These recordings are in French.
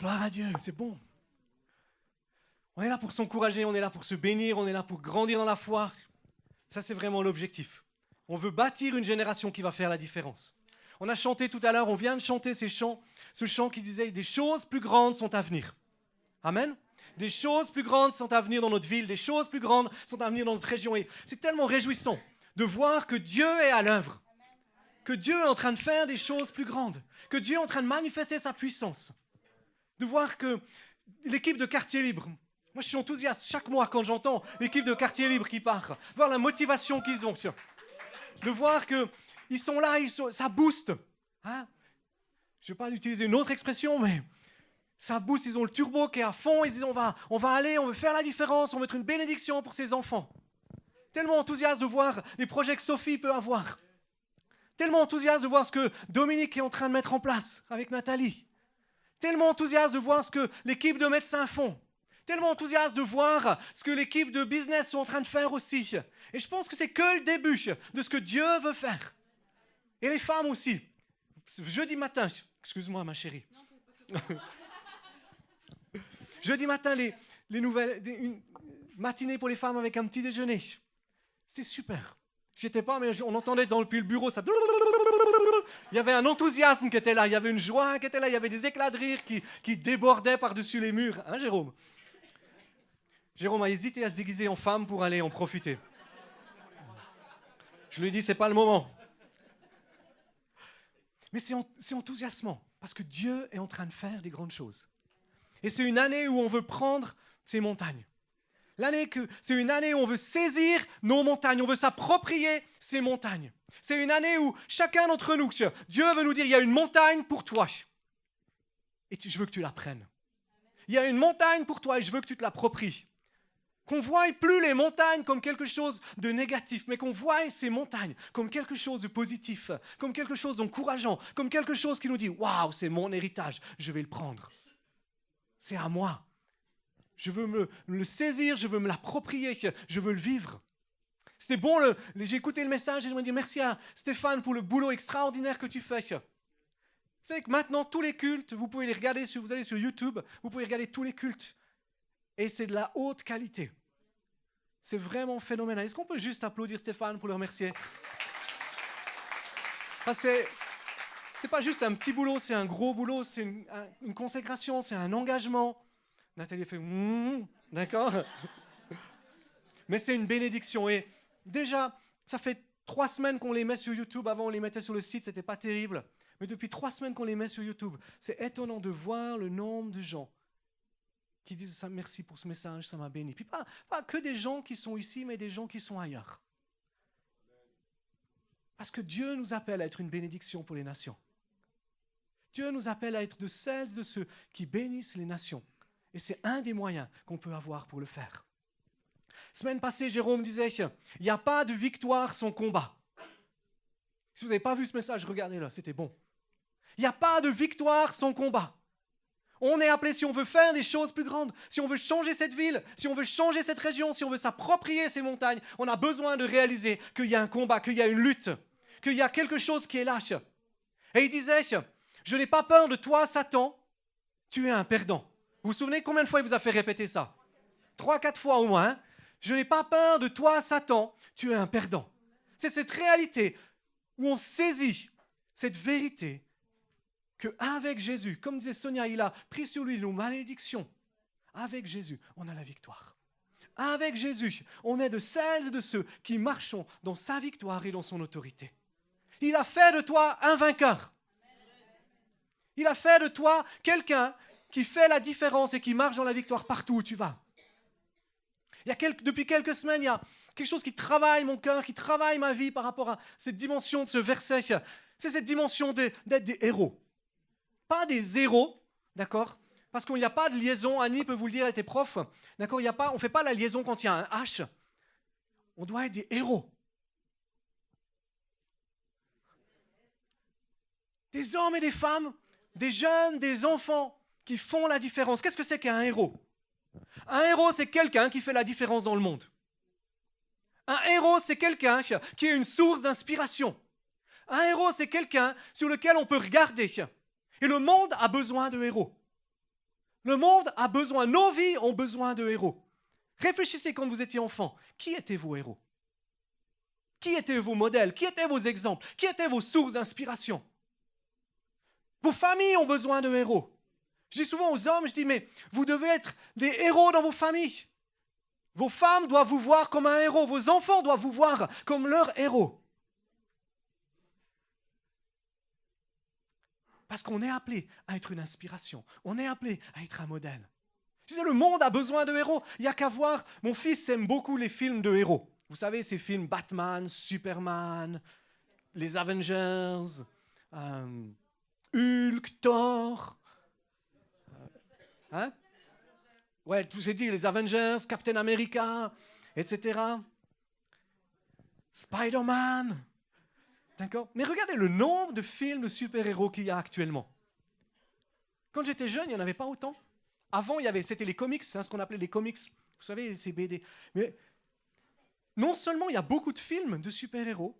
Gloire à Dieu, c'est bon. On est là pour s'encourager, on est là pour se bénir, on est là pour grandir dans la foi. Ça, c'est vraiment l'objectif. On veut bâtir une génération qui va faire la différence. On a chanté tout à l'heure, on vient de chanter ce chant qui disait « Des choses plus grandes sont à venir ». Amen. Des choses plus grandes sont à venir dans notre ville, des choses plus grandes sont à venir dans notre région. Et c'est tellement réjouissant de voir que Dieu est à l'œuvre, que Dieu est en train de faire des choses plus grandes, que Dieu est en train de manifester sa puissance. De voir que l'équipe de Quartier Libre, moi je suis enthousiaste chaque mois quand j'entends l'équipe de Quartier Libre qui part, voir la motivation qu'ils ont, de voir qu'ils sont là, ça booste. Hein? Je ne vais pas utiliser une autre expression, mais ça booste, ils ont le turbo qui est à fond, ils disent on va aller, on veut faire la différence, on veut être une bénédiction pour ces enfants. Tellement enthousiaste de voir les projets que Sophie peut avoir. Tellement enthousiaste de voir ce que Dominique est en train de mettre en place avec Nathalie. Tellement enthousiaste de voir ce que l'équipe de médecins font. Tellement enthousiaste de voir ce que l'équipe de business sont en train de faire aussi. Et je pense que c'est que le début de ce que Dieu veut faire. Et les femmes aussi. Jeudi matin, excuse-moi ma chérie. Jeudi matin, les nouvelles, une matinée pour les femmes avec un petit déjeuner. C'est super. J'étais pas, mais on entendait dans le bureau ça. Il y avait un enthousiasme qui était là, il y avait une joie qui était là, il y avait des éclats de rire qui débordaient par-dessus les murs. Hein, Jérôme? Jérôme a hésité à se déguiser en femme pour aller en profiter. Je lui ai dit, c'est pas le moment. Mais c'est enthousiasmant, parce que Dieu est en train de faire des grandes choses. Et c'est une année où on veut prendre ces montagnes. C'est une année où on veut saisir nos montagnes, on veut s'approprier ces montagnes. C'est une année où chacun d'entre nous, Dieu veut nous dire, il y a une montagne pour toi. Et je veux que tu la prennes. Il y a une montagne pour toi et je veux que tu te l'appropries. Qu'on ne voie plus les montagnes comme quelque chose de négatif, mais qu'on voie ces montagnes comme quelque chose de positif, comme quelque chose d'encourageant, comme quelque chose qui nous dit « Waouh, c'est mon héritage, je vais le prendre. C'est à moi. Je veux me le saisir, je veux me l'approprier, je veux le vivre. » C'était bon, j'ai écouté le message et je me dis merci à Stéphane pour le boulot extraordinaire que tu fais. Vous savez que maintenant, tous les cultes, vous pouvez les regarder, si vous allez sur YouTube, vous pouvez regarder tous les cultes. Et c'est de la haute qualité. C'est vraiment phénoménal. Est-ce qu'on peut juste applaudir Stéphane pour le remercier? Parce que c'est pas juste un petit boulot, c'est un gros boulot, c'est une consécration, c'est un engagement. Nathalie fait d'accord. Mais c'est une bénédiction. Et déjà, ça fait 3 semaines qu'on les met sur YouTube. Avant, on les mettait sur le site, c'était pas terrible. Mais depuis 3 semaines qu'on les met sur YouTube, c'est étonnant de voir le nombre de gens qui disent merci pour ce message, ça m'a béni. Puis pas que des gens qui sont ici, mais des gens qui sont ailleurs. Parce que Dieu nous appelle à être une bénédiction pour les nations. Dieu nous appelle à être de celles et de ceux qui bénissent les nations. Et c'est un des moyens qu'on peut avoir pour le faire. Semaine passée, Jérôme disait, il n'y a pas de victoire sans combat. Si vous n'avez pas vu ce message, regardez-le, c'était bon. Il n'y a pas de victoire sans combat. On est appelé, si on veut faire des choses plus grandes, si on veut changer cette ville, si on veut changer cette région, si on veut s'approprier ces montagnes, on a besoin de réaliser qu'il y a un combat, qu'il y a une lutte, qu'il y a quelque chose qui est là. Et il disait, je n'ai pas peur de toi, Satan, tu es un perdant. Vous vous souvenez combien de fois il vous a fait répéter ça? 3-4 fois au moins. Hein? Je n'ai pas peur de toi, Satan, tu es un perdant. C'est cette réalité où on saisit cette vérité qu'avec Jésus, comme disait Sonia, il a pris sur lui nos malédictions. Avec Jésus, on a la victoire. Avec Jésus, on est de celles et de ceux qui marchons dans sa victoire et dans son autorité. Il a fait de toi un vainqueur. Il a fait de toi quelqu'un qui fait la différence et qui marche dans la victoire partout où tu vas. Depuis quelques semaines, il y a quelque chose qui travaille mon cœur, qui travaille ma vie par rapport à cette dimension de ce verset. C'est cette dimension d'être des héros. Pas des zéros, d'accord? Parce qu'il n'y a pas de liaison, Annie peut vous le dire, elle était prof, d'accord? On ne fait pas la liaison quand il y a un H. On doit être des héros. Des hommes et des femmes, des jeunes, des enfants qui font la différence. Qu'est-ce que c'est qu'un héros? Un héros, c'est quelqu'un qui fait la différence dans le monde. Un héros, c'est quelqu'un qui est une source d'inspiration. Un héros, c'est quelqu'un sur lequel on peut regarder. Et le monde a besoin de héros. Le monde a besoin, nos vies ont besoin de héros. Réfléchissez quand vous étiez enfant. Qui étaient vos héros? Qui étaient vos modèles? Qui étaient vos exemples? Qui étaient vos sources d'inspiration? Vos familles ont besoin de héros. Je dis souvent aux hommes, je dis, mais vous devez être des héros dans vos familles. Vos femmes doivent vous voir comme un héros. Vos enfants doivent vous voir comme leur héros. Parce qu'on est appelé à être une inspiration. On est appelé à être un modèle. Je disais, le monde a besoin de héros. Il n'y a qu'à voir. Mon fils aime beaucoup les films de héros. Vous savez, ces films Batman, Superman, les Avengers, Hulk, Thor. Hein? Ouais, tout c'est dit, les Avengers, Captain America, etc. Spider-Man. D'accord? Mais regardez le nombre de films de super-héros qu'il y a actuellement. Quand j'étais jeune, il n'y en avait pas autant. Avant, c'était les comics, ce qu'on appelait les comics. Vous savez, ces BD. Mais non seulement il y a beaucoup de films de super-héros,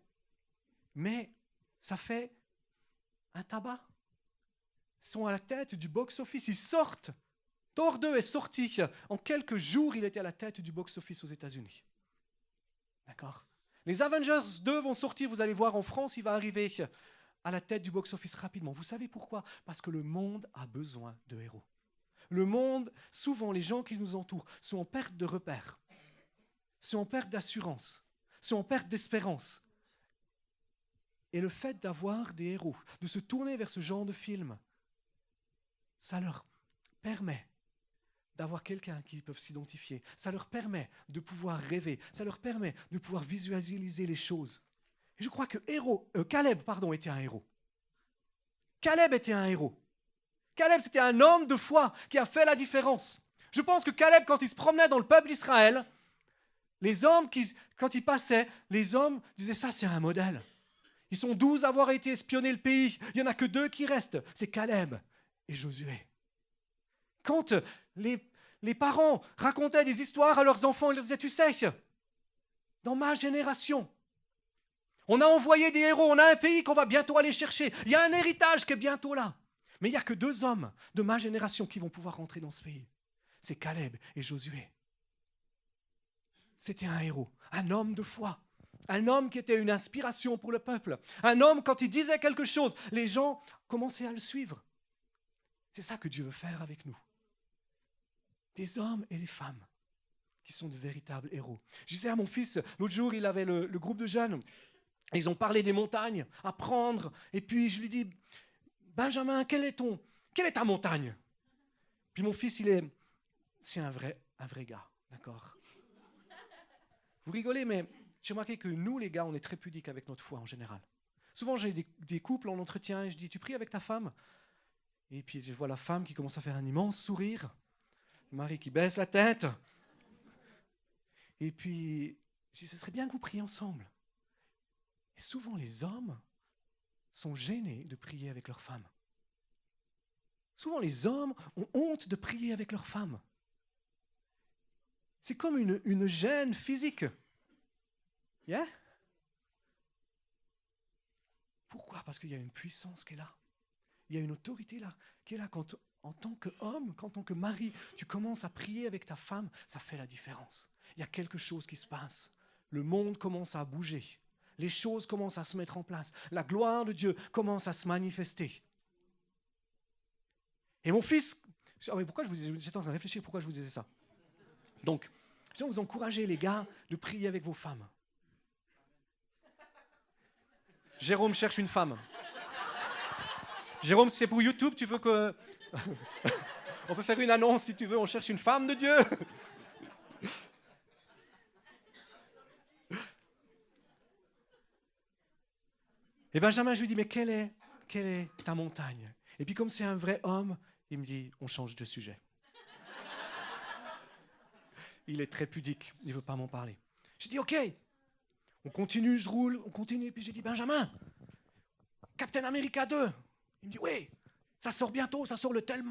mais ça fait un tabac. Ils sont à la tête du box-office, ils sortent. Thor 2 est sorti. En quelques jours, il était à la tête du box-office aux États-Unis. D'accord? Les Avengers 2 vont sortir, vous allez voir, en France, il va arriver à la tête du box-office rapidement. Vous savez pourquoi? Parce que le monde a besoin de héros. Le monde, souvent, les gens qui nous entourent sont en perte de repères, sont en perte d'assurance, sont en perte d'espérance. Et le fait d'avoir des héros, de se tourner vers ce genre de film, ça leur permet d'avoir quelqu'un qui peuvent s'identifier. Ça leur permet de pouvoir rêver. Ça leur permet de pouvoir visualiser les choses. Et je crois que Caleb était un héros. Caleb était un héros. Caleb, c'était un homme de foi qui a fait la différence. Je pense que Caleb, quand il se promenait dans le peuple d'Israël, les hommes, quand il passait, les hommes disaient, ça c'est un modèle. Ils sont 12 à avoir été espionnés le pays. Il n'y en a que 2 qui restent. C'est Caleb et Josué. Quand les parents racontaient des histoires à leurs enfants, ils leur disaient, tu sais, dans ma génération, on a envoyé des héros, on a un pays qu'on va bientôt aller chercher. Il y a un héritage qui est bientôt là. Mais il n'y a que 2 hommes de ma génération qui vont pouvoir rentrer dans ce pays. C'est Caleb et Josué. C'était un héros, un homme de foi. Un homme qui était une inspiration pour le peuple. Un homme, quand il disait quelque chose, les gens commençaient à le suivre. C'est ça que Dieu veut faire avec nous. Des hommes et des femmes qui sont de véritables héros. Je disais à mon fils, l'autre jour, il avait le groupe de jeunes, et ils ont parlé des montagnes, à prendre, et puis je lui dis, Benjamin, quelle est ta montagne? Puis mon fils, c'est un vrai gars, d'accord? Vous rigolez, mais j'ai remarqué que nous, les gars, on est très pudiques avec notre foi en général. Souvent, j'ai des couples en entretien, et je dis, tu pries avec ta femme? Et puis je vois la femme qui commence à faire un immense sourire, le mari qui baisse la tête. Et puis, je dis, ce serait bien que vous priez ensemble. Et souvent, les hommes sont gênés de prier avec leurs femmes. Souvent, les hommes ont honte de prier avec leurs femmes. C'est comme une gêne physique. Yeah? Pourquoi? Parce qu'il y a une puissance qui est là. Il y a une autorité là, qui est là. Quand, en tant qu'homme, en tant que mari, tu commences à prier avec ta femme, ça fait la différence. Il y a quelque chose qui se passe. Le monde commence à bouger. Les choses commencent à se mettre en place. La gloire de Dieu commence à se manifester. Et mon fils... pourquoi j'étais en train de réfléchir pourquoi je vous disais ça. Donc, je vais vous encourager, les gars, de prier avec vos femmes. Jérôme cherche une femme. Jérôme, c'est pour YouTube, tu veux que... On peut faire une annonce si tu veux, on cherche une femme de Dieu. Et Benjamin, je lui dis, mais quelle est ta montagne? Et puis comme c'est un vrai homme, il me dit, on change de sujet. Il est très pudique, il ne veut pas m'en parler. J'ai dit, ok, on continue, je roule, on continue. Et puis j'ai dit, Benjamin, Captain America 2. Il me dit, oui, ça sort bientôt, ça sort le tel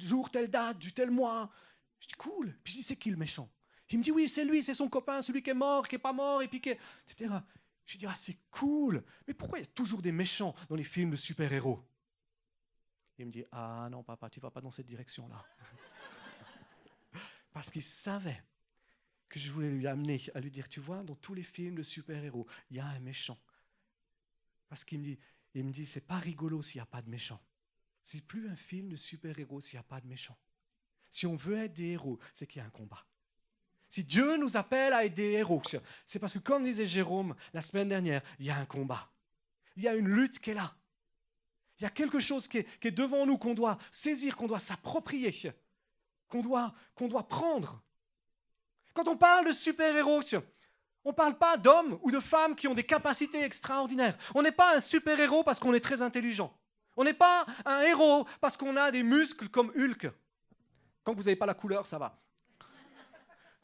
jour, telle date, du tel mois. Je dis, cool. Puis je dis, c'est qui le méchant? Il me dit, oui, c'est lui, c'est son copain, celui qui est mort, qui n'est pas mort, et puis etc. Je dis, ah, c'est cool. Mais pourquoi il y a toujours des méchants dans les films de super-héros? Il me dit, ah non, papa, tu ne vas pas dans cette direction-là. Parce qu'il savait que je voulais lui amener à lui dire, tu vois, dans tous les films de super-héros, il y a un méchant. Parce qu'il me dit, c'est pas rigolo s'il n'y a pas de méchant. C'est plus un film de super-héros s'il n'y a pas de méchant. Si on veut être des héros, c'est qu'il y a un combat. Si Dieu nous appelle à être des héros, c'est parce que, comme disait Jérôme la semaine dernière, il y a un combat. Il y a une lutte qui est là. Il y a quelque chose qui est devant nous, qu'on doit saisir, qu'on doit s'approprier, qu'on doit prendre. Quand on parle de super-héros, on ne parle pas d'hommes ou de femmes qui ont des capacités extraordinaires. On n'est pas un super-héros parce qu'on est très intelligent. On n'est pas un héros parce qu'on a des muscles comme Hulk. Quand vous n'avez pas la couleur, ça va.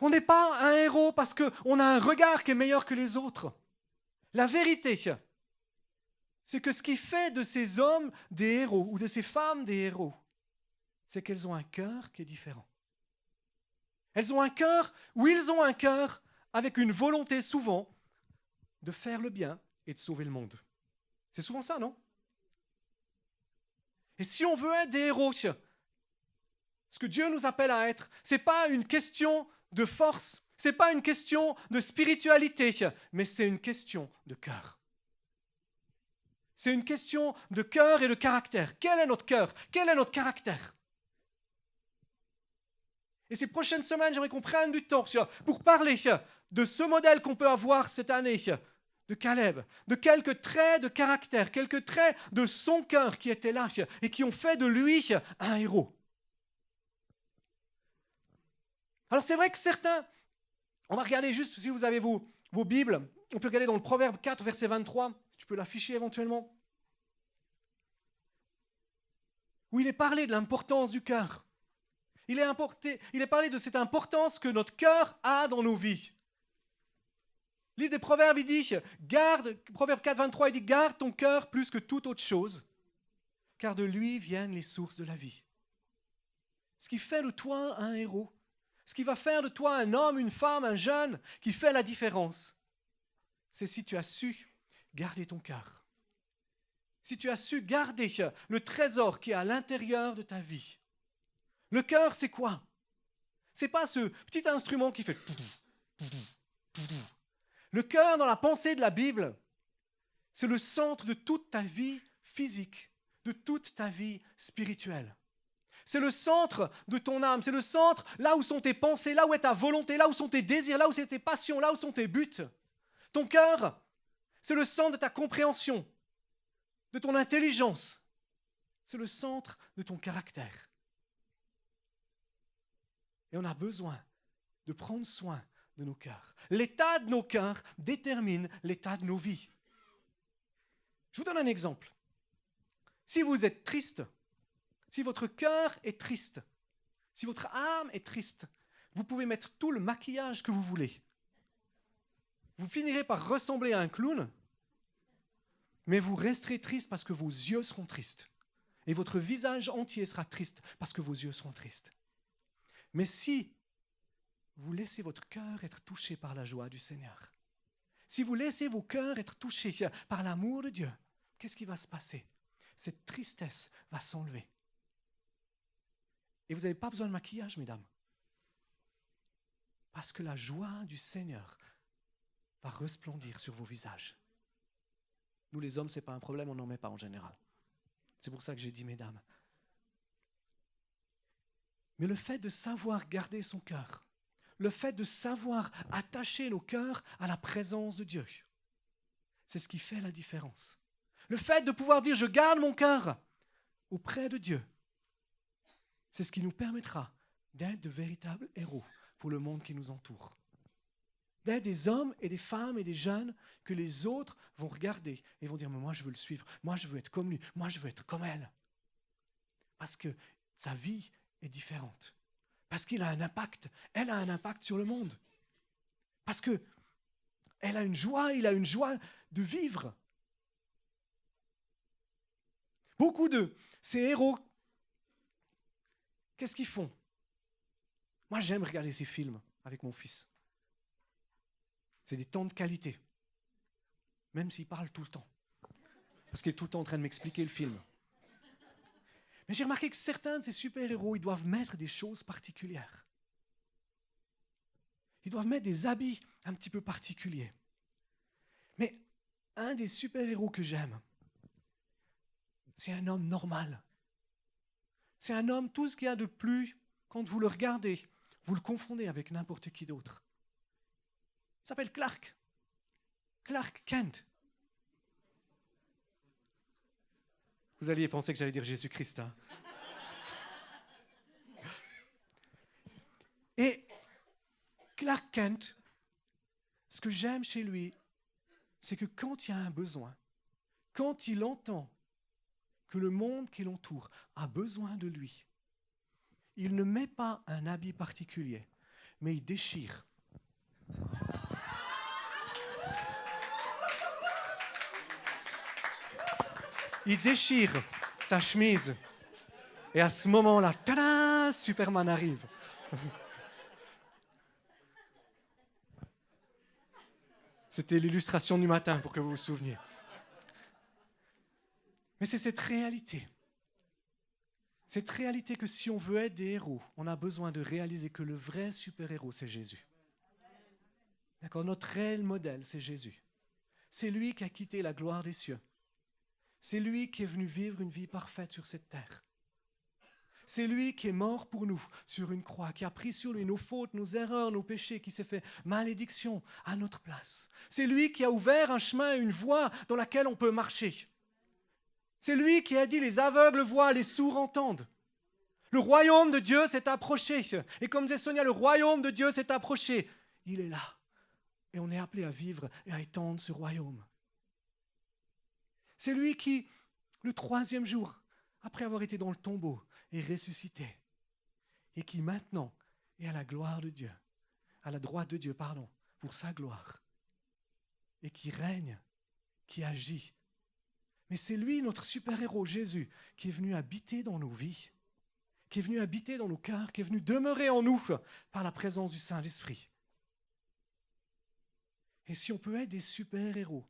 On n'est pas un héros parce qu'on a un regard qui est meilleur que les autres. La vérité, c'est que ce qui fait de ces hommes des héros ou de ces femmes des héros, c'est qu'elles ont un cœur qui est différent. Elles ont un cœur, ou ils ont un cœur avec une volonté souvent de faire le bien et de sauver le monde. C'est souvent ça, non? Et si on veut être des héros, ce que Dieu nous appelle à être, ce n'est pas une question de force, ce n'est pas une question de spiritualité, mais c'est une question de cœur. C'est une question de cœur et de caractère. Quel est notre cœur? Quel est notre caractère? Et ces prochaines semaines, j'aimerais qu'on prenne du temps pour parler de ce modèle qu'on peut avoir cette année, de Caleb, de quelques traits de caractère, quelques traits de son cœur qui étaient là et qui ont fait de lui un héros. Alors c'est vrai que certains, on va regarder juste, si vous avez vos Bibles, on peut regarder dans le Proverbe 4, verset 23, tu peux l'afficher éventuellement, où il est parlé de l'importance du cœur. Il est parlé de cette importance que notre cœur a dans nos vies. Le livre des Proverbes, il dit, Proverbe 4, 23, il dit, garde ton cœur plus que toute autre chose, car de lui viennent les sources de la vie. Ce qui fait de toi un héros, ce qui va faire de toi un homme, une femme, un jeune, qui fait la différence, c'est si tu as su garder ton cœur. Si tu as su garder le trésor qui est à l'intérieur de ta vie. Le cœur, c'est quoi? C'est pas ce petit instrument qui fait... Le cœur, dans la pensée de la Bible, c'est le centre de toute ta vie physique, de toute ta vie spirituelle. C'est le centre de ton âme, c'est le centre là où sont tes pensées, là où est ta volonté, là où sont tes désirs, là où sont tes passions, là où sont tes buts. Ton cœur, c'est le centre de ta compréhension, de ton intelligence. C'est le centre de ton caractère. Et on a besoin de prendre soin de nos cœurs. L'état de nos cœurs détermine l'état de nos vies. Je vous donne un exemple. Si vous êtes triste, si votre cœur est triste, si votre âme est triste, vous pouvez mettre tout le maquillage que vous voulez. Vous finirez par ressembler à un clown, mais vous resterez triste parce que vos yeux seront tristes. Et votre visage entier sera triste parce que vos yeux seront tristes. Mais si vous laissez votre cœur être touché par la joie du Seigneur, si vous laissez vos cœurs être touchés par l'amour de Dieu, qu'est-ce qui va se passer? Cette tristesse va s'enlever. Et vous n'avez pas besoin de maquillage, mesdames. Parce que la joie du Seigneur va resplendir sur vos visages. Nous les hommes, ce n'est pas un problème, on n'en met pas en général. C'est pour ça que j'ai dit mesdames. Mais le fait de savoir garder son cœur, le fait de savoir attacher nos cœurs à la présence de Dieu, c'est ce qui fait la différence. Le fait de pouvoir dire « je garde mon cœur » auprès de Dieu, c'est ce qui nous permettra d'être de véritables héros pour le monde qui nous entoure. D'être des hommes et des femmes et des jeunes que les autres vont regarder et vont dire « mais moi je veux le suivre, moi je veux être comme lui, moi je veux être comme elle ». Parce que sa vie est différente. Parce qu'il a un impact, elle a un impact sur le monde. Parce que elle a une joie, il a une joie de vivre. Beaucoup de ces héros, qu'est-ce qu'ils font? Moi, j'aime regarder ces films avec mon fils. C'est des temps de qualité. Même s'il parle tout le temps. Parce qu'il est tout le temps en train de m'expliquer le film. Mais j'ai remarqué que certains de ces super-héros, ils doivent mettre des choses particulières. Ils doivent mettre des habits un petit peu particuliers. Mais un des super-héros que j'aime, c'est un homme normal. C'est un homme, tout ce qu'il y a de plus, quand vous le regardez, vous le confondez avec n'importe qui d'autre. Il s'appelle Clark. Clark Kent. Vous alliez penser que j'allais dire Jésus-Christ. Hein? Et Clark Kent, ce que j'aime chez lui, c'est que quand il y a un besoin, quand il entend que le monde qui l'entoure a besoin de lui, il ne met pas un habit particulier, mais il déchire. Il déchire sa chemise. Et à ce moment-là, tada, Superman arrive. C'était l'illustration du matin pour que vous vous souveniez. Mais c'est cette réalité. Cette réalité que si on veut être des héros, on a besoin de réaliser que le vrai super-héros, c'est Jésus. D'accord ? Notre réel modèle, c'est Jésus. C'est lui qui a quitté la gloire des cieux. C'est lui qui est venu vivre une vie parfaite sur cette terre. C'est lui qui est mort pour nous sur une croix, qui a pris sur lui nos fautes, nos erreurs, nos péchés, qui s'est fait malédiction à notre place. C'est lui qui a ouvert un chemin, une voie dans laquelle on peut marcher. C'est lui qui a dit les aveugles voient, les sourds entendent. Le royaume de Dieu s'est approché. Et comme disait Sonia, le royaume de Dieu s'est approché. Il est là. Et on est appelé à vivre et à étendre ce royaume. C'est lui qui, le 3e jour, après avoir été dans le tombeau, est ressuscité. Et qui maintenant est à la gloire de Dieu, à la droite de Dieu, pour sa gloire. Et qui règne, qui agit. Mais c'est lui, notre super-héros, Jésus, qui est venu habiter dans nos vies, qui est venu habiter dans nos cœurs, qui est venu demeurer en nous par la présence du Saint-Esprit. Et si on peut être des super-héros,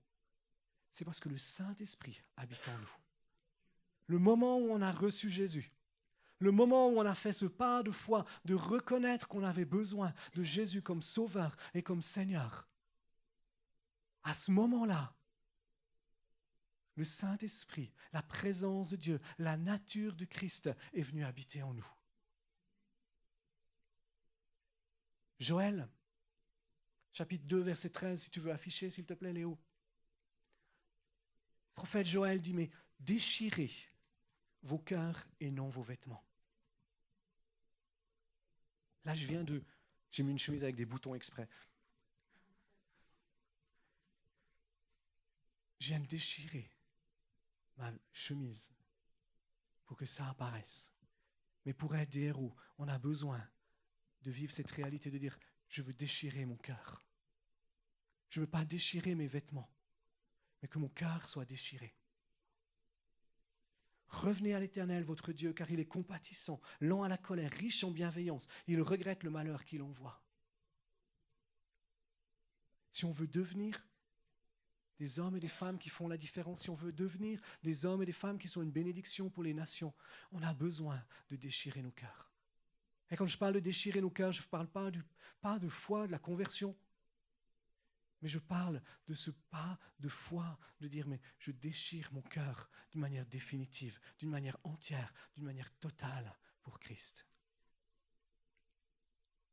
c'est parce que le Saint-Esprit habite en nous. Le moment où on a reçu Jésus, le moment où on a fait ce pas de foi, de reconnaître qu'on avait besoin de Jésus comme Sauveur et comme Seigneur, à ce moment-là, le Saint-Esprit, la présence de Dieu, la nature du Christ est venue habiter en nous. Joël, chapitre 2, verset 13, si tu veux afficher, s'il te plaît, Léo. Le prophète Joël dit, mais déchirez vos cœurs et non vos vêtements. Là, j'ai mis une chemise avec des boutons exprès. Je viens de déchirer ma chemise pour que ça apparaisse. Mais pour être des héros, on a besoin de vivre cette réalité, de dire, je veux déchirer mon cœur. Je ne veux pas déchirer mes vêtements, mais que mon cœur soit déchiré. Revenez à l'Éternel, votre Dieu, car il est compatissant, lent à la colère, riche en bienveillance. Il regrette le malheur qu'il envoie. Si on veut devenir des hommes et des femmes qui font la différence, si on veut devenir des hommes et des femmes qui sont une bénédiction pour les nations, on a besoin de déchirer nos cœurs. Et quand je parle de déchirer nos cœurs, je ne parle pas de foi, de la conversion, mais je parle de ce pas de foi, de dire, mais je déchire mon cœur d'une manière définitive, d'une manière entière, d'une manière totale pour Christ.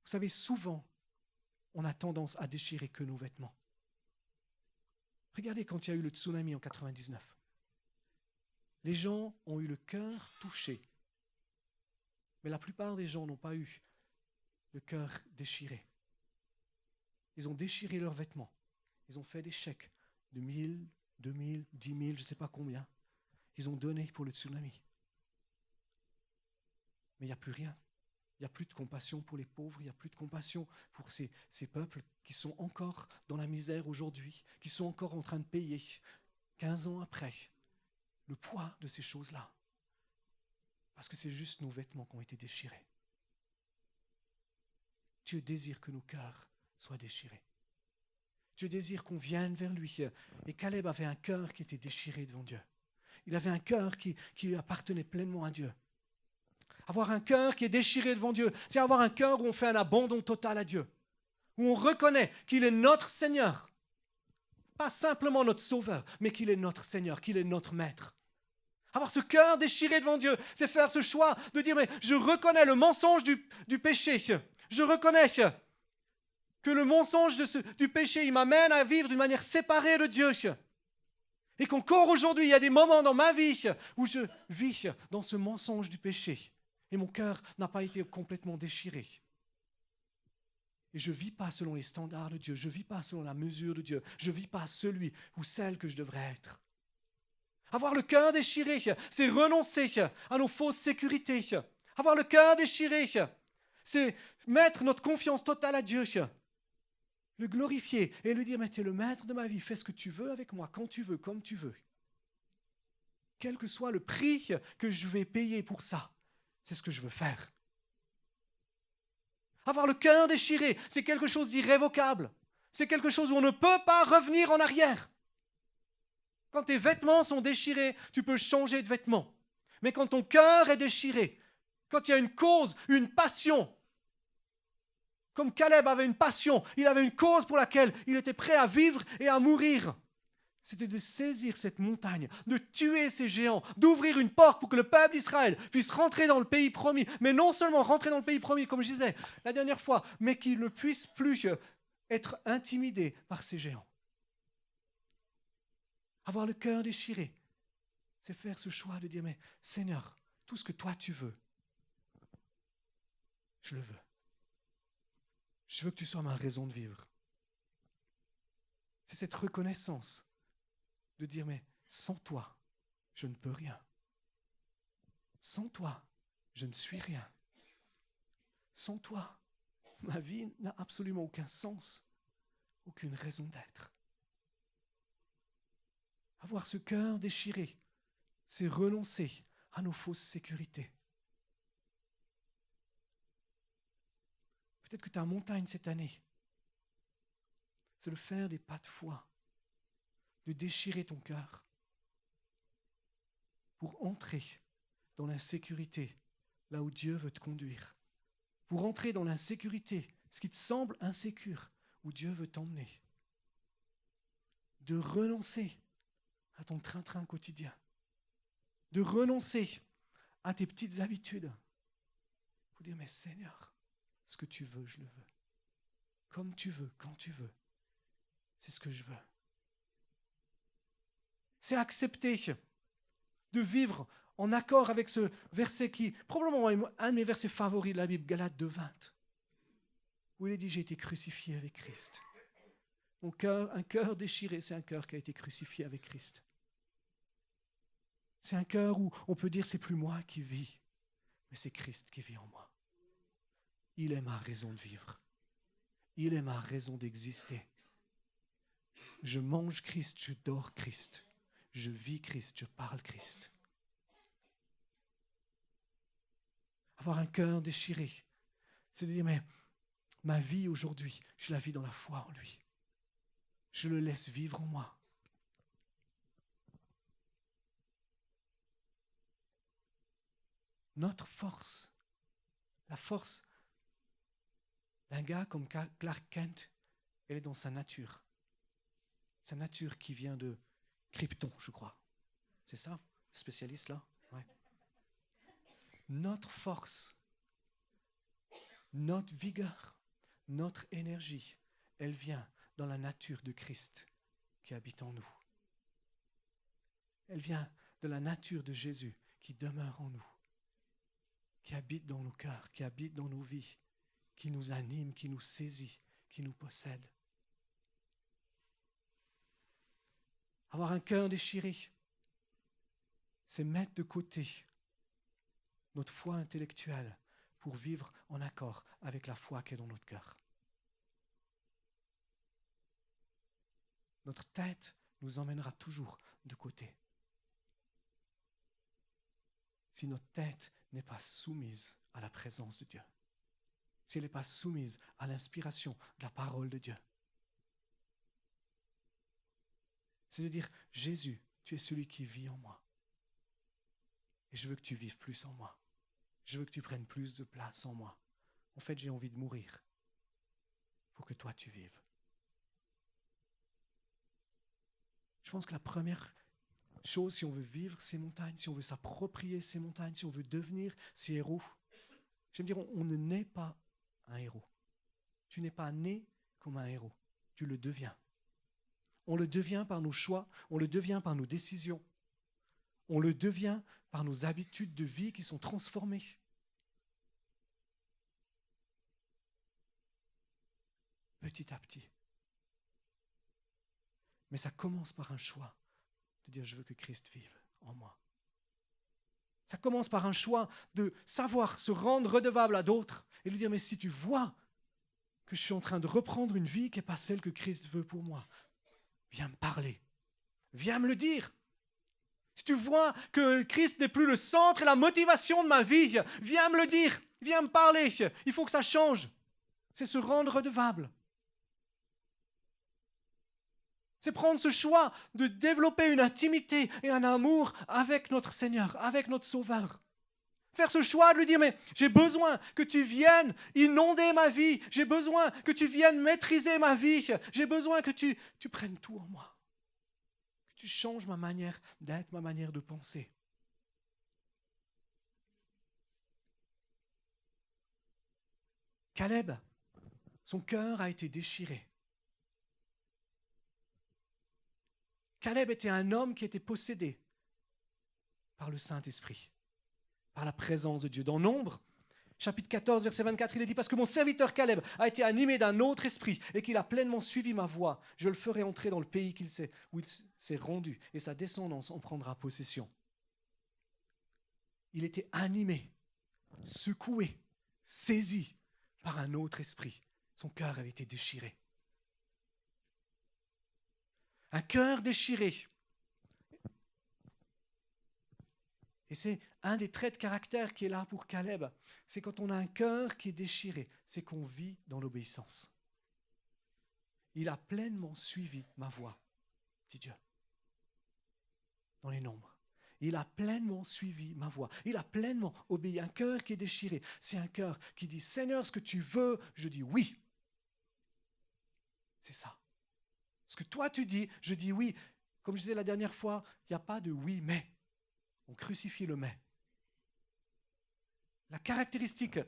Vous savez, souvent, on a tendance à déchirer que nos vêtements. Regardez quand il y a eu le tsunami en 99. Les gens ont eu le cœur touché. Mais la plupart des gens n'ont pas eu le cœur déchiré. Ils ont déchiré leurs vêtements. Ils ont fait des chèques de 1000, 2000, 10 000, je ne sais pas combien. Ils ont donné pour le tsunami. Mais il n'y a plus rien. Il n'y a plus de compassion pour les pauvres, il n'y a plus de compassion pour ces peuples qui sont encore dans la misère aujourd'hui, qui sont encore en train de payer, 15 ans après, le poids de ces choses-là. Parce que c'est juste nos vêtements qui ont été déchirés. Dieu désire que nos cœurs soient déchirés. Dieu désire qu'on vienne vers lui. Et Caleb avait un cœur qui était déchiré devant Dieu. Il avait un cœur qui lui appartenait pleinement à Dieu. Avoir un cœur qui est déchiré devant Dieu, c'est avoir un cœur où on fait un abandon total à Dieu. où on reconnaît qu'il est notre Seigneur. Pas simplement notre Sauveur, mais qu'il est notre Seigneur, qu'il est notre Maître. Avoir ce cœur déchiré devant Dieu, c'est faire ce choix de dire, mais je reconnais le mensonge du péché. Je reconnais que le mensonge du péché, il m'amène à vivre d'une manière séparée de Dieu. Et qu'encore aujourd'hui, il y a des moments dans ma vie où je vis dans ce mensonge du péché. Et mon cœur n'a pas été complètement déchiré. Et je ne vis pas selon les standards de Dieu. Je ne vis pas selon la mesure de Dieu. Je ne vis pas celui ou celle que je devrais être. Avoir le cœur déchiré, c'est renoncer à nos fausses sécurités. Avoir le cœur déchiré, c'est mettre notre confiance totale à Dieu. Le glorifier et lui dire, mais tu es le maître de ma vie, fais ce que tu veux avec moi, quand tu veux, comme tu veux. Quel que soit le prix que je vais payer pour ça, c'est ce que je veux faire. Avoir le cœur déchiré, c'est quelque chose d'irrévocable. C'est quelque chose où on ne peut pas revenir en arrière. Quand tes vêtements sont déchirés, tu peux changer de vêtements. Mais quand ton cœur est déchiré, quand il y a une cause, une passion, comme Caleb avait une passion, il avait une cause pour laquelle il était prêt à vivre et à mourir. C'était de saisir cette montagne, de tuer ces géants, d'ouvrir une porte pour que le peuple d'Israël puisse rentrer dans le pays promis. Mais non seulement rentrer dans le pays promis, comme je disais la dernière fois, mais qu'il ne puisse plus être intimidé par ces géants. Avoir le cœur déchiré, c'est faire ce choix de dire, mais Seigneur, tout ce que toi tu veux, je le veux. Je veux que tu sois ma raison de vivre. C'est cette reconnaissance de dire, mais sans toi, je ne peux rien. Sans toi, je ne suis rien. Sans toi, ma vie n'a absolument aucun sens, aucune raison d'être. Avoir ce cœur déchiré, c'est renoncer à nos fausses sécurités. Peut-être que ta montagne cette année, c'est de faire des pas de foi, de déchirer ton cœur pour entrer dans l'insécurité, là où Dieu veut te conduire. Pour entrer dans l'insécurité, ce qui te semble insécure, où Dieu veut t'emmener. De renoncer à ton train-train quotidien. De renoncer à tes petites habitudes. Pour dire, mais Seigneur, ce que tu veux, je le veux. Comme tu veux, quand tu veux. C'est ce que je veux. C'est accepter de vivre en accord avec ce verset qui, probablement, est un de mes versets favoris de la Bible, Galates 2:20, où il est dit, j'ai été crucifié avec Christ. Mon cœur, un cœur déchiré, c'est un cœur qui a été crucifié avec Christ. C'est un cœur où on peut dire, c'est plus moi qui vis, mais c'est Christ qui vit en moi. Il est ma raison de vivre. Il est ma raison d'exister. Je mange Christ, je dors Christ. Je vis Christ, je parle Christ. Avoir un cœur déchiré, c'est de dire, mais ma vie aujourd'hui, je la vis dans la foi en lui. Je le laisse vivre en moi. Notre force, la force d'un gars comme Clark Kent, elle est dans sa nature. Sa nature qui vient de Krypton, je crois. C'est ça, le spécialiste là? Ouais. Notre force, notre vigueur, notre énergie, elle vient dans la nature de Christ qui habite en nous. Elle vient de la nature de Jésus qui demeure en nous, qui habite dans nos cœurs, qui habite dans nos vies, qui nous anime, qui nous saisit, qui nous possède. Avoir un cœur déchiré, c'est mettre de côté notre foi intellectuelle pour vivre en accord avec la foi qui est dans notre cœur. Notre tête nous emmènera toujours de côté. Si notre tête n'est pas soumise à la présence de Dieu, si elle n'est pas soumise à l'inspiration de la parole de Dieu, c'est de dire, Jésus, tu es celui qui vit en moi. Et je veux que tu vives plus en moi. Je veux que tu prennes plus de place en moi. En fait, j'ai envie de mourir pour que toi tu vives. Je pense que la première chose, si on veut vivre ces montagnes, si on veut s'approprier ces montagnes, si on veut devenir ces héros, je vais me dire, on ne naît pas un héros. Tu n'es pas né comme un héros, tu le deviens. On le devient par nos choix, on le devient par nos décisions, on le devient par nos habitudes de vie qui sont transformées. Petit à petit. Mais ça commence par un choix de dire je veux que Christ vive en moi. Ça commence par un choix de savoir se rendre redevable à d'autres et lui dire mais si tu vois que je suis en train de reprendre une vie qui n'est pas celle que Christ veut pour moi, viens me parler, viens me le dire. Si tu vois que Christ n'est plus le centre et la motivation de ma vie, viens me le dire, viens me parler, il faut que ça change. C'est se rendre redevable. C'est prendre ce choix de développer une intimité et un amour avec notre Seigneur, avec notre Sauveur. Faire ce choix de lui dire, mais j'ai besoin que tu viennes inonder ma vie, j'ai besoin que tu viennes maîtriser ma vie, j'ai besoin que tu prennes tout en moi, que tu changes ma manière d'être, ma manière de penser. Caleb, son cœur a été déchiré. Caleb était un homme qui était possédé par le Saint-Esprit, par la présence de Dieu. Dans Nombre, chapitre 14, verset 24, il est dit « Parce que mon serviteur Caleb a été animé d'un autre esprit et qu'il a pleinement suivi ma voie, je le ferai entrer dans le pays où il s'est rendu et sa descendance en prendra possession. » Il était animé, secoué, saisi par un autre esprit. Son cœur avait été déchiré. Un cœur déchiré. Et c'est un des traits de caractère qui est là pour Caleb. C'est quand on a un cœur qui est déchiré, c'est qu'on vit dans l'obéissance. Il a pleinement suivi ma voie, dit Dieu, dans les Nombres. Il a pleinement suivi ma voie. Il a pleinement obéi. Un cœur qui est déchiré, c'est un cœur qui dit « Seigneur, ce que tu veux, je dis oui. » C'est ça. Ce que toi tu dis, je dis oui. Comme je disais la dernière fois, il n'y a pas de oui, mais. On crucifie le mais. La caractéristique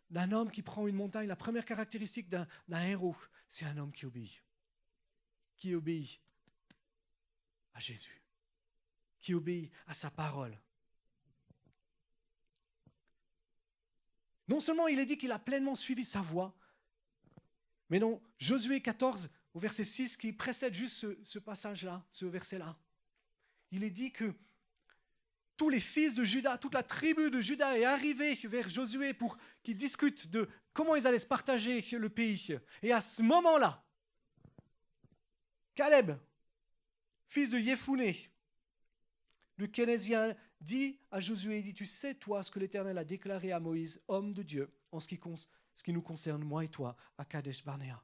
d'un homme qui prend une montagne, la première caractéristique d'un héros, c'est un homme qui obéit. Qui obéit à Jésus. Qui obéit à sa parole. Non seulement il est dit qu'il a pleinement suivi sa voie, mais dans Josué 14, au verset 6, qui précède juste ce passage-là, ce verset-là, il est dit que tous les fils de Juda, toute la tribu de Juda est arrivée vers Josué pour qu'ils discutent de comment ils allaient se partager le pays. Et à ce moment-là, Caleb, fils de Yéphouné, le Kénésien, dit à Josué, il dit, tu sais toi ce que l'Éternel a déclaré à Moïse, homme de Dieu, en ce qui nous concerne, moi et toi, à Kadesh Barnéa.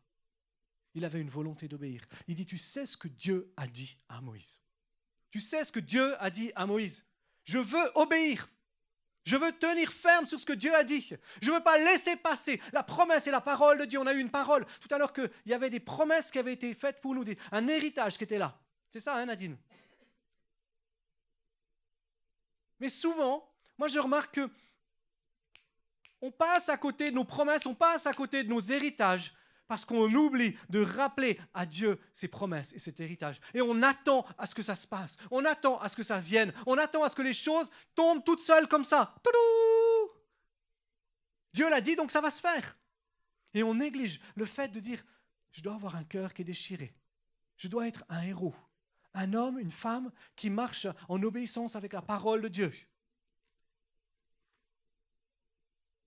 Il avait une volonté d'obéir. Il dit, tu sais ce que Dieu a dit à Moïse. Tu sais ce que Dieu a dit à Moïse. Je veux obéir. Je veux tenir ferme sur ce que Dieu a dit. Je ne veux pas laisser passer la promesse et la parole de Dieu. On a eu une parole tout à l'heure qu'il y avait des promesses qui avaient été faites pour nous, un héritage qui était là. C'est ça, hein, Nadine? Mais souvent, moi je remarque que on passe à côté de nos promesses, on passe à côté de nos héritages parce qu'on oublie de rappeler à Dieu ses promesses et cet héritage. Et on attend à ce que ça se passe, on attend à ce que ça vienne, on attend à ce que les choses tombent toutes seules comme ça. Toudou! Dieu l'a dit, donc ça va se faire. Et on néglige le fait de dire, je dois avoir un cœur qui est déchiré. Je dois être un héros, un homme, une femme qui marche en obéissance avec la parole de Dieu.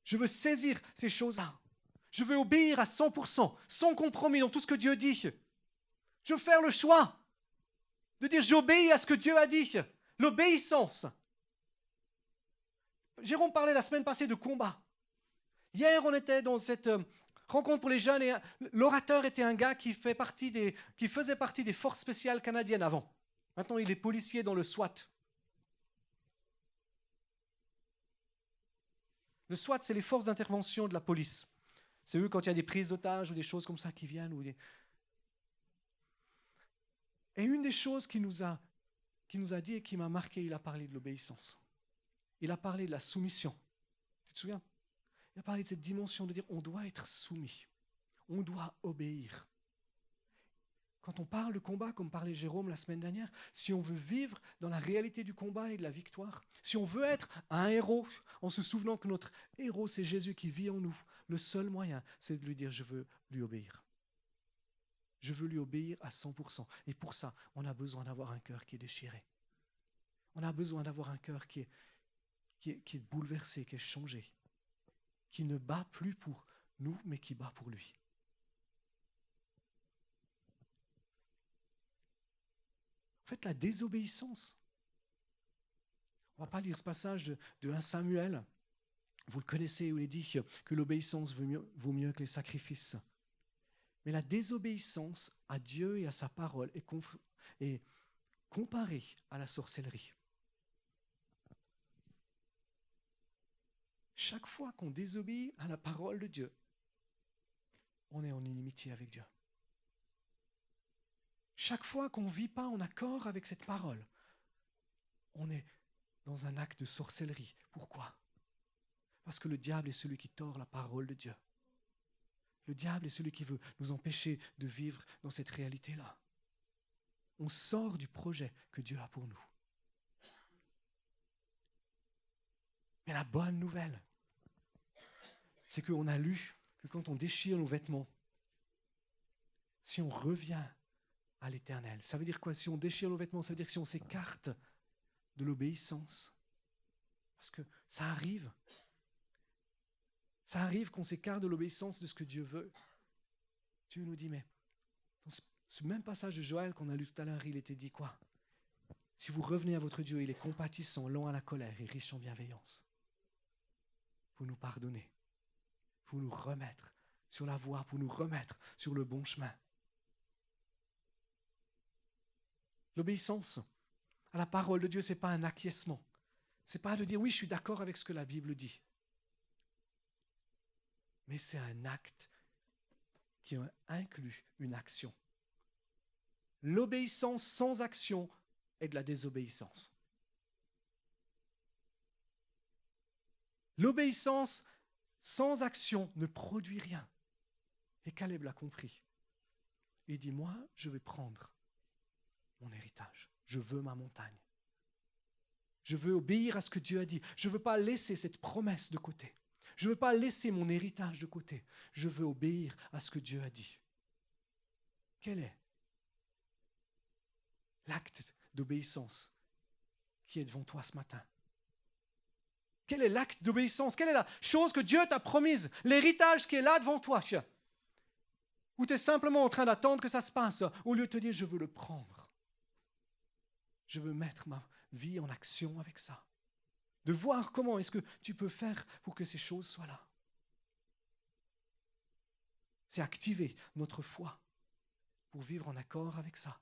Je veux saisir ces choses-là. Je veux obéir à 100%, sans compromis dans tout ce que Dieu dit. Je veux faire le choix de dire j'obéis à ce que Dieu a dit. L'obéissance. Jérôme parlait la semaine passée de combat. Hier, on était dans cette rencontre pour les jeunes et l'orateur était un gars qui faisait partie des forces spéciales canadiennes avant. Maintenant, il est policier dans le SWAT. Le SWAT, c'est les forces d'intervention de la police. C'est eux quand il y a des prises d'otages ou des choses comme ça qui viennent. Et une des choses qu'il nous a dit et qui m'a marqué, il a parlé de l'obéissance. Il a parlé de la soumission. Tu te souviens? Il a parlé de cette dimension de dire on doit être soumis. On doit obéir. Quand on parle de combat, comme parlait Jérôme la semaine dernière, si on veut vivre dans la réalité du combat et de la victoire, si on veut être un héros, en se souvenant que notre héros, c'est Jésus qui vit en nous, le seul moyen, c'est de lui dire, je veux lui obéir. Je veux lui obéir à 100%. Et pour ça, on a besoin d'avoir un cœur qui est déchiré. On a besoin d'avoir un cœur qui est bouleversé, qui est changé, qui ne bat plus pour nous, mais qui bat pour lui. En fait, la désobéissance. On ne va pas lire ce passage de 1 Samuel. Vous le connaissez, où il est dit que l'obéissance vaut mieux que les sacrifices. Mais la désobéissance à Dieu et à sa parole est comparée à la sorcellerie. Chaque fois qu'on désobéit à la parole de Dieu, on est en inimitié avec Dieu. Chaque fois qu'on ne vit pas en accord avec cette parole, on est dans un acte de sorcellerie. Pourquoi? Parce que le diable est celui qui tord la parole de Dieu. Le diable est celui qui veut nous empêcher de vivre dans cette réalité-là. On sort du projet que Dieu a pour nous. Mais la bonne nouvelle, c'est qu'on a lu que quand on déchire nos vêtements, si on revient à l'Éternel, ça veut dire quoi? Si on déchire nos vêtements, ça veut dire que si on s'écarte de l'obéissance, parce que ça arrive qu'on s'écarte de l'obéissance de ce que Dieu veut. Dieu nous dit, mais dans ce même passage de Joël qu'on a lu tout à l'heure, il était dit quoi? Si vous revenez à votre Dieu, il est compatissant, lent à la colère et riche en bienveillance. Pour nous pardonner, pour nous remettre sur la voie, pour nous remettre sur le bon chemin. L'obéissance à la parole de Dieu, ce n'est pas un acquiescement. Ce n'est pas de dire oui, je suis d'accord avec ce que la Bible dit. Mais c'est un acte qui inclut une action. L'obéissance sans action est de la désobéissance. L'obéissance sans action ne produit rien. Et Caleb l'a compris. Il dit, moi, je vais prendre mon héritage. Je veux ma montagne. Je veux obéir à ce que Dieu a dit. Je ne veux pas laisser cette promesse de côté. Je ne veux pas laisser mon héritage de côté. Je veux obéir à ce que Dieu a dit. Quel est l'acte d'obéissance qui est devant toi ce matin? Quel est l'acte d'obéissance? Quelle est la chose que Dieu t'a promise? L'héritage qui est là devant toi? Ou tu es simplement en train d'attendre que ça se passe, au lieu de te dire, je veux le prendre. Je veux mettre ma vie en action avec ça. De voir comment est-ce que tu peux faire pour que ces choses soient là. C'est activer notre foi pour vivre en accord avec ça.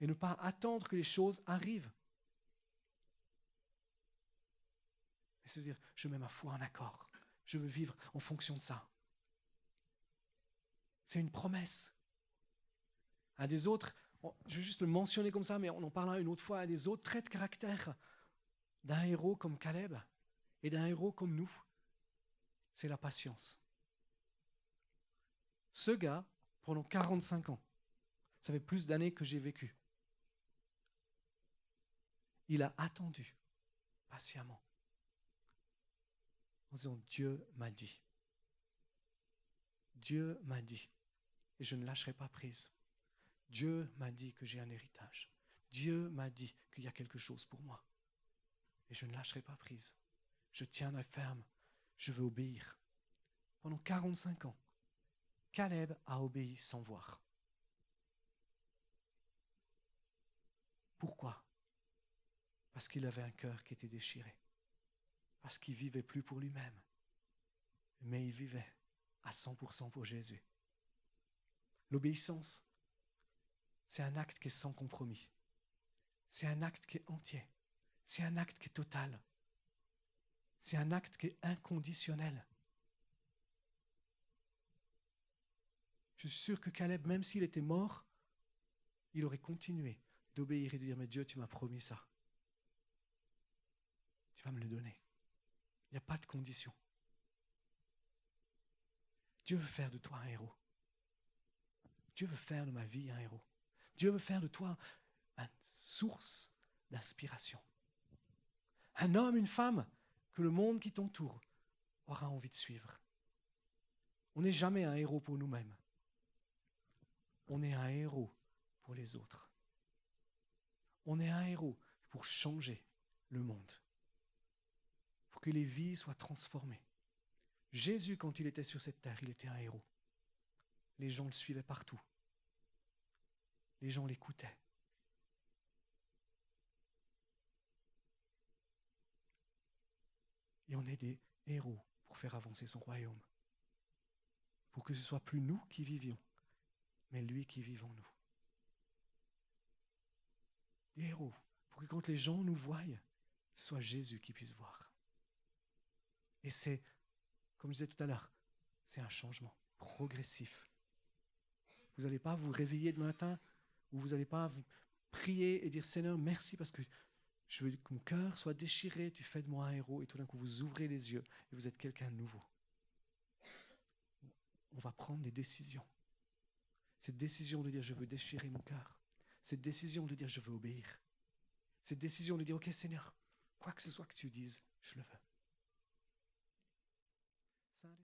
Et ne pas attendre que les choses arrivent. Mais se dire, je mets ma foi en accord. Je veux vivre en fonction de ça. C'est une promesse. Un des autres, je vais juste le mentionner comme ça, mais on en parlera une autre fois, un des autres traits de caractère d'un héros comme Caleb et d'un héros comme nous, c'est la patience. Ce gars, pendant 45 ans, ça fait plus d'années que j'ai vécu, il a attendu patiemment en disant, Dieu m'a dit. Dieu m'a dit, et je ne lâcherai pas prise. Dieu m'a dit que j'ai un héritage. Dieu m'a dit qu'il y a quelque chose pour moi. Et je ne lâcherai pas prise. Je tiendrai ferme. Je veux obéir. Pendant 45 ans, Caleb a obéi sans voir. Pourquoi? Parce qu'il avait un cœur qui était déchiré. Parce qu'il ne vivait plus pour lui-même. Mais il vivait à 100% pour Jésus. L'obéissance, c'est un acte qui est sans compromis. C'est un acte qui est entier. C'est un acte qui est total. C'est un acte qui est inconditionnel. Je suis sûr que Caleb, même s'il était mort, il aurait continué d'obéir et de dire, mais Dieu, tu m'as promis ça. Tu vas me le donner. Il n'y a pas de condition. Dieu veut faire de toi un héros. Dieu veut faire de ma vie un héros. Dieu veut faire de toi une source d'inspiration. Un homme, une femme que le monde qui t'entoure aura envie de suivre. On n'est jamais un héros pour nous-mêmes. On est un héros pour les autres. On est un héros pour changer le monde, pour que les vies soient transformées. Jésus, quand il était sur cette terre, il était un héros. Les gens le suivaient partout. Les gens l'écoutaient. Et on est des héros pour faire avancer son royaume. Pour que ce ne soit plus nous qui vivions, mais lui qui vive en nous. Des héros, pour que quand les gens nous voient, ce soit Jésus qui puisse voir. Et c'est, comme je disais tout à l'heure, c'est un changement progressif. Vous n'allez pas vous réveiller le matin, ou vous n'allez pas prier et dire « Seigneur, merci parce que je veux que mon cœur soit déchiré, tu fais de moi un héros » et tout d'un coup vous ouvrez les yeux et vous êtes quelqu'un de nouveau. On va prendre des décisions. Cette décision de dire « Je veux déchirer mon cœur ». Cette décision de dire « Je veux obéir ». Cette décision de dire « Ok Seigneur, quoi que ce soit que tu dises, je le veux ».